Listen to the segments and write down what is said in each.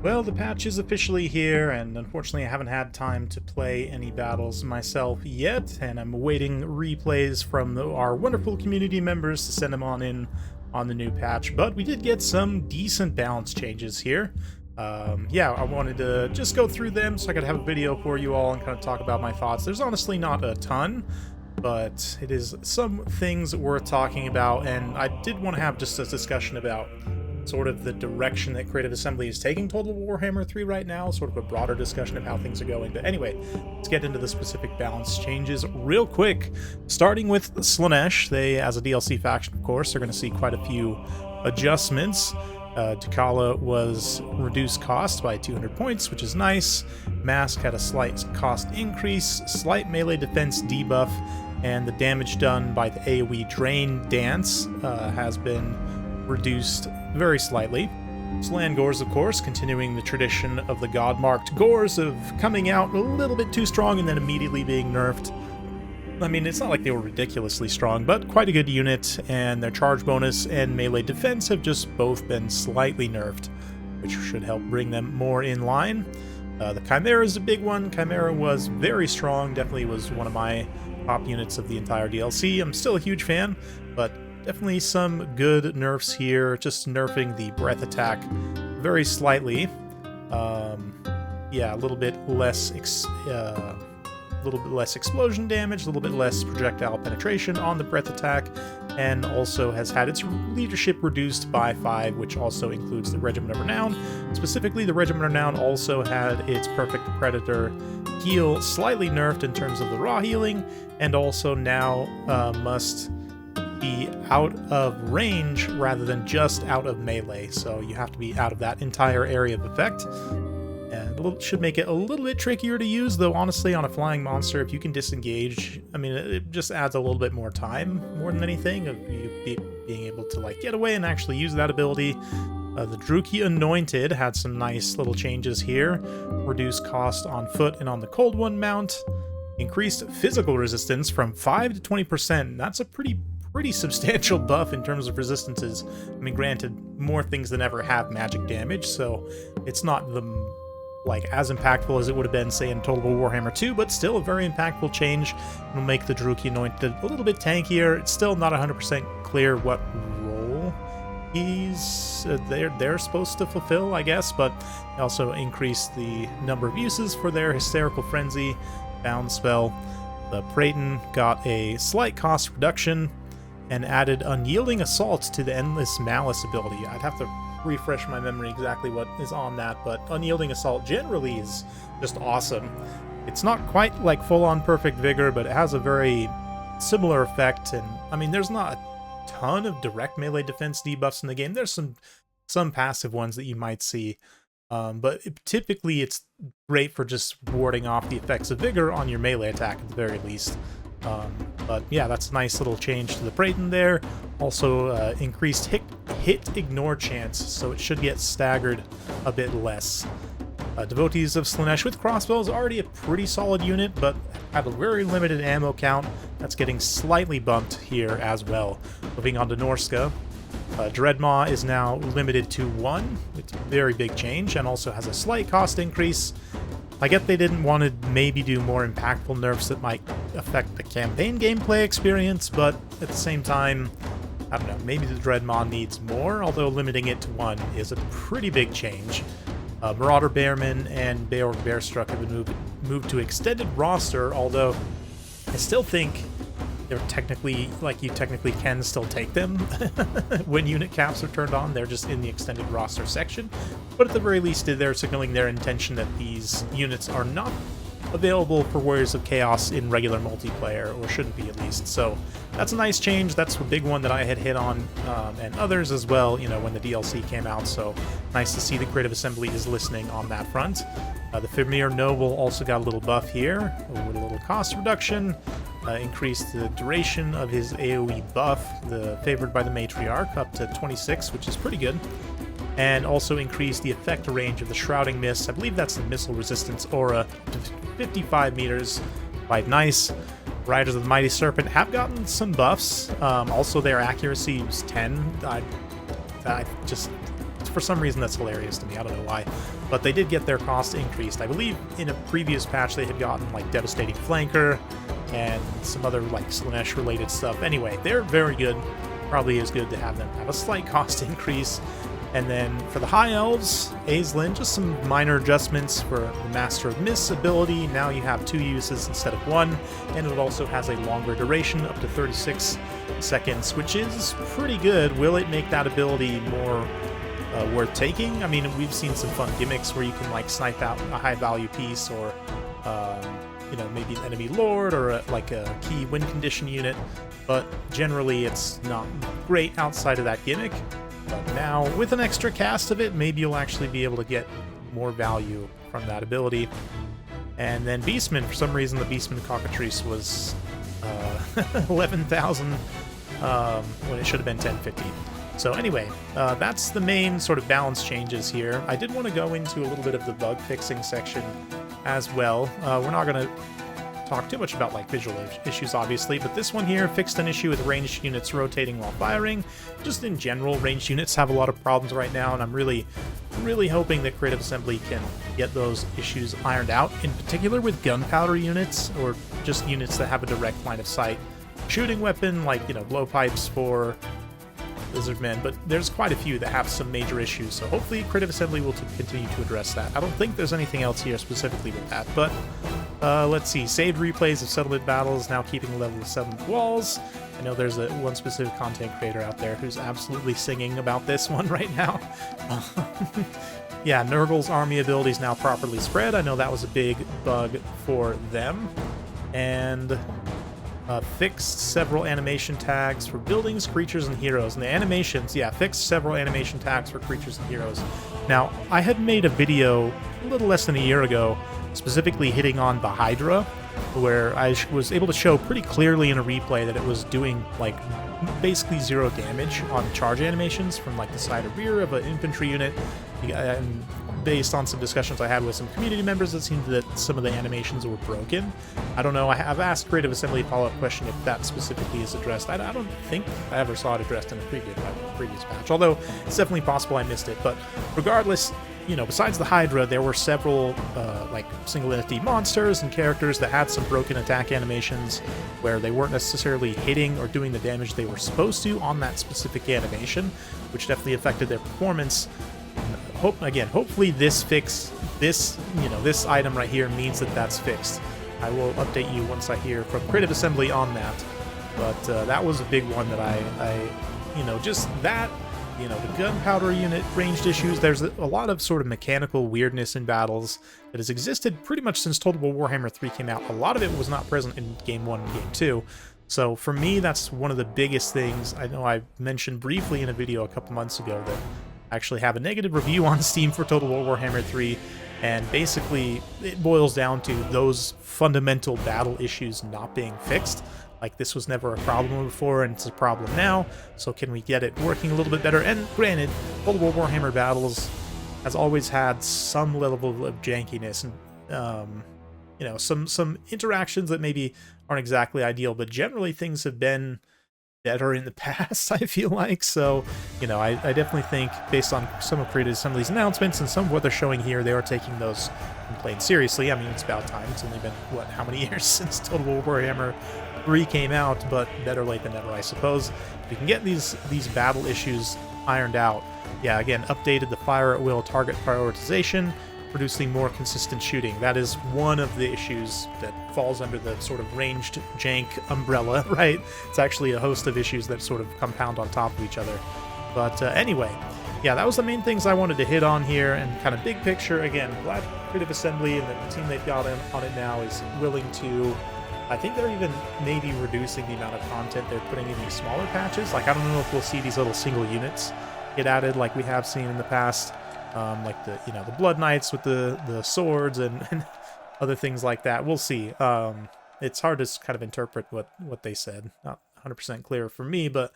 Well, the patch is officially here, and unfortunately I haven't had time to play any battles myself yet, and I'm awaiting replays from our wonderful community members to send them on in on the new patch, but we did get some decent balance changes here. Yeah, I wanted to just go through them so I could have a video for you all and kind of talk about my thoughts. There's honestly not a ton, but it is some things worth talking about, and I did want to have just a discussion about sort of the direction that Creative Assembly is taking Total Warhammer 3 right now, sort of a broader discussion of how things are going. But anyway, let's get into the specific balance changes real quick, starting with Slaanesh. They, as a DLC faction, of course, are going to see quite a few adjustments. T'Challa was reduced cost by 200 points, which is nice. Mask had a slight cost increase, slight melee defense debuff, and the damage done by the AoE Drain Dance has been reduced very slightly. Slaanesh, of course, continuing the tradition of the god-marked gores of coming out a little bit too strong and then immediately being nerfed. I mean, it's not like they were ridiculously strong, but quite a good unit, and their charge bonus and melee defense have just both been slightly nerfed, which should help bring them more in line. The Chimera is a big one. Chimera was very strong, definitely was one of my top units of the entire DLC. I'm still a huge fan, but definitely some good nerfs here, just nerfing the breath attack very slightly. Yeah, a little bit less explosion damage, a little bit less projectile penetration on the breath attack, and also has had its leadership reduced by 5, which also includes the Regiment of Renown. Specifically, the Regiment of Renown also had its Perfect Predator heal slightly nerfed in terms of the raw healing, and also now must be out of range rather than just out of melee, so you have to be out of that entire area of effect. And it should make it a little bit trickier to use, though honestly on a flying monster, if you can disengage, I mean, it just adds a little bit more time more than anything, of you being able to like get away and actually use that ability. The Druchii Anointed had some nice little changes here. Reduced cost on foot and on the Cold One mount. Increased physical resistance from 5 to 20%. That's a pretty substantial buff in terms of resistances. I mean, granted, more things than ever have magic damage, so it's not the as impactful as it would have been, say, in Total Warhammer 2, but still a very impactful change. It'll make the Druchii Anointed a little bit tankier. It's still not 100% clear what role they're supposed to fulfill, I guess, but they also increase the number of uses for their Hysterical Frenzy bound spell. The Praeton got a slight cost reduction and added Unyielding Assault to the Endless Malice ability. I'd have to refresh my memory exactly what is on that, but Unyielding Assault generally is just awesome. It's not quite like full-on Perfect Vigor, but it has a very similar effect, and I mean, there's not a ton of direct melee defense debuffs in the game. There's some passive ones that you might see, but typically it's great for just warding off the effects of Vigor on your melee attack at the very least. But yeah, that's a nice little change to the Praeton there. Also increased hit ignore chance, so it should get staggered a bit less. Devotees of Slaanesh with crossbow is already a pretty solid unit, but had a very limited ammo count. That's getting slightly bumped here as well. Moving on to Norsca. Dreadmaw is now limited to 1. It's a very big change, and also has a slight cost increase. I get they didn't want to maybe do more impactful nerfs that might affect the campaign gameplay experience, but at the same time, I don't know, maybe the Dreadmaw needs more, although limiting it to 1 is a pretty big change. Marauder Bearman and Beorg Bearstruck have been moved to extended roster, although I still think they're technically, you technically can still take them when unit caps are turned on. They're just in the extended roster section. But at the very least, they're signaling their intention that these units are not available for Warriors of Chaos in regular multiplayer, or shouldn't be at least. So that's a nice change. That's a big one that I had hit on, and others as well, you know, when the DLC came out. So nice to see the Creative Assembly is listening on that front. The Fimir Noble also got a little buff here, with a little cost reduction. Increased the duration of his AoE buff, the Favored by the Matriarch, up to 26, which is pretty good. And also increased the effect range of the Shrouding Mist. I believe that's the missile resistance aura, to 55 meters. Quite nice. Riders of the Mighty Serpent have gotten some buffs. Also, their accuracy is 10. I just for some reason that's hilarious to me. I don't know why, but they did get their cost increased. I believe in a previous patch they had gotten like Devastating Flanker and some other like Slaanesh related stuff. Anyway, they're very good. Probably is good to have them have a slight cost increase. And then for the High Elves, Aislinn, just some minor adjustments for the Master of Mist ability. Now you have 2 uses instead of 1, and it also has a longer duration, up to 36 seconds, which is pretty good. Will it make that ability more worth taking? I mean, we've seen some fun gimmicks where you can like snipe out a high-value piece, or you know, maybe an enemy lord, or like a key win condition unit, but generally it's not great outside of that gimmick. But now, with an extra cast of it, maybe you'll actually be able to get more value from that ability. And then Beastmen, for some reason, the Beastmen Cockatrice was 11,000 when it should have been 1050. So anyway, that's the main sort of balance changes here. I did want to go into a little bit of the bug fixing section as well. We're not going to talk too much about like visual issues, obviously, but this one here fixed an issue with ranged units rotating while firing. Just in general, ranged units have a lot of problems right now, and I'm really hoping that Creative Assembly can get those issues ironed out, in particular with gunpowder units, or just units that have a direct line of sight shooting weapon, like, you know, blowpipes for Lizardmen, but there's quite a few that have some major issues, so hopefully Creative Assembly will continue to address that. I don't think there's anything else here specifically with that, but let's see. Saved replays of settlement battles, now keeping the level of settlement walls. I know there's one specific content creator out there who's absolutely singing about this one right now. Yeah, Nurgle's army abilities now properly spread. I know that was a big bug for them. And fixed several animation tags for buildings, creatures, and heroes. And the animations, yeah, fixed several animation tags for creatures and heroes. Now, I had made a video a little less than a year ago specifically hitting on the Hydra, where I was able to show pretty clearly in a replay that it was doing, like, basically 0 damage on charge animations from, like, the side or rear of an infantry unit. And based on some discussions I had with some community members, it seemed that some of the animations were broken. I don't know. I've asked Creative Assembly a follow-up question if that specifically is addressed. I don't think I ever saw it addressed in a previous patch, although it's definitely possible I missed it. But regardless, you know, besides the Hydra, there were several like single entity monsters and characters that had some broken attack animations where they weren't necessarily hitting or doing the damage they were supposed to on that specific animation, which definitely affected their performance. Hopefully this item right here means that that's fixed. I will update you once I hear from Creative Assembly on that. But that was a big one that the gunpowder unit ranged issues. There's a lot of sort of mechanical weirdness in battles that has existed pretty much since Total War Warhammer 3 came out. A lot of it was not present in Game 1 and Game 2. So for me, that's one of the biggest things. I know I mentioned briefly in a video a couple months ago that I actually have a negative review on Steam for Total War Warhammer 3, and basically it boils down to those fundamental battle issues not being fixed. Like, this was never a problem before, and it's a problem now, so can we get it working a little bit better? And granted, Total War Warhammer battles has always had some level of jankiness, and some interactions that maybe aren't exactly ideal, but generally things have been better in the past, I feel like. So, I definitely think, based on some of Creative Assembly's announcements and some of what they're showing here, they are taking those complaints seriously. I mean, it's about time. It's only been, how many years since Total War Warhammer 3 came out, but better late than never, I suppose. If we can get these battle issues ironed out, yeah, again, updated the fire at will target prioritization, producing more consistent shooting. That is one of the issues that falls under the sort of ranged jank umbrella, right? It's actually a host of issues that sort of compound on top of each other. But anyway, yeah, that was the main things I wanted to hit on here, and kind of big picture. Again, glad Creative Assembly and the team they've got on it now is willing to, I think they're even maybe reducing the amount of content they're putting in these smaller patches. Like, I don't know if we'll see these little single units get added like we have seen in the past. Like the Blood Knights with the swords and other things like that. We'll see. It's hard to kind of interpret what they said. Not 100% clear for me, but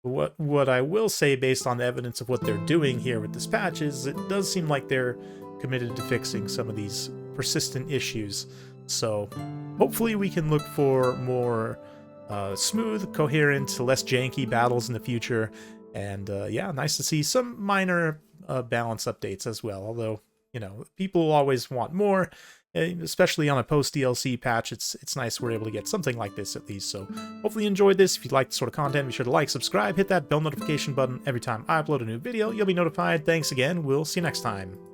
what I will say based on the evidence of what they're doing here with this patch is it does seem like they're committed to fixing some of these persistent issues. So hopefully we can look for more smooth, coherent, less janky battles in the future. And yeah, nice to see some minor balance updates as well, although, you know, people will always want more, especially on a post-DLC patch. It's nice we're able to get something like this at least. So hopefully you enjoyed this. If you like this sort of content, be sure to like, subscribe, hit that bell notification button. Every time I upload a new video, you'll be notified. Thanks again. We'll see you next time.